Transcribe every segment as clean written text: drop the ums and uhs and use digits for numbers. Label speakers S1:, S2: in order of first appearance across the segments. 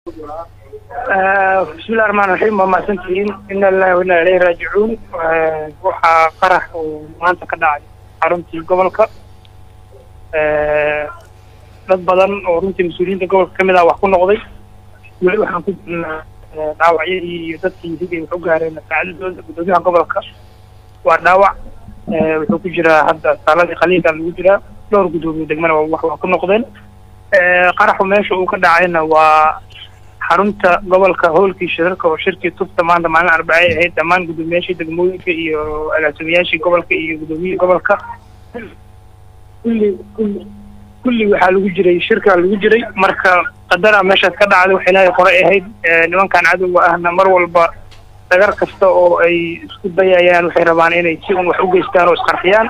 S1: بسم الله الرحمن الرحيم. ما سنتين إن الله وإنا إليه راجعون. وحا قرح ومانت كداعي حرمتي قبلك dad badan oo runtii mas'uuliyiinta gobolka kamid ah wax ku noqday wali waxaan ku dhaawacyadii iyo dadkii hidii wuxuu gaareen saacadooda gudoomiyaha gobolka waa dhaawac wuxuu ku jiraa hadda saaladii qaliinka lagu jiraa dhowr gudoomiye degmana wax ku noqdeen qaraxu meesha uu ka dhacayna waa xarunta gobolka howlkii shirarka oo shirkii tufta maanta maalin arbacay ahayd dhammaan gudoomiyaashii degmooyinka iyo agaasimayaashii gobolka iyo gudoomiyihii gobolka kulli waxaa lagu jiray shirka lagu jiray marka qadara meeshaas ka dhacday wax ilaahay qoray ahayd nimankan cadowga ahna mar walba dagar kasta oo ay isku dayayaan waxay rabaan inay si wax u geystaan oo isqarxiyaan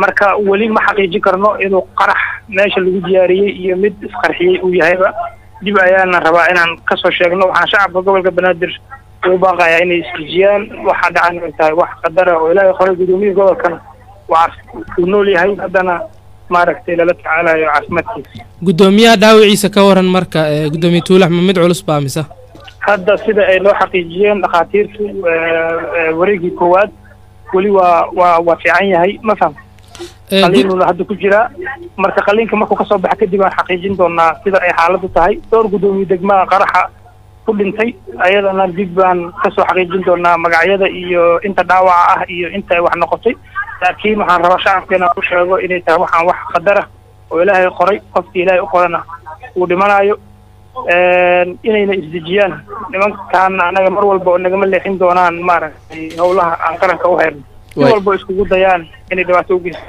S1: marka wali ma xaqiijin karno inuu qarax meesha lagu diyaariyay iyo mid isqarxiyay uu yahayba dib ayaana rabaa inaan ka soo sheegno waxaan shacabka gobolka banaadir u baaqayaa inay isjiyaan waxa dhacan tahay wax qadara oo ilaahay qoray gudoomiyaha gobolkana waa ku nool yahay haddana maaragtay lala tacaalayo caafimaadkiisa gudoomiyaha dhaawiciisa ka waran marka gudoomiye tuulax ma mid culus baa mise hadda sida ay loo xaqiijiyeen dhaqaatiirtu wareegii koowaad wali waa fiican yahay ma faham qaliinuna hadda ku jira marka qaliinka markuu ka soo baxa kadib aan xaqiijin doonaa sida ay xaaladdu tahay dhowr gudoomiye degmada qaraxa ku dhintay ayadana dib baan ka soo xaqiijin doonaa magacyada iyo inta dhaawaca ah iyo inta ay wax noqotay laakiin waxaan rabaa shacabkeena u sheego inay tahay waxaan wax qadara oo ilaahay qoray qofkii ilaahay u qorana uu dhimanayo inayna isdejiyaan nimankaan anaga mar walba oo nagama leexin doonaan maaragtay howlaha aan qaranka u hayno si walba iskugu dayaan inay dhibaato u geystaan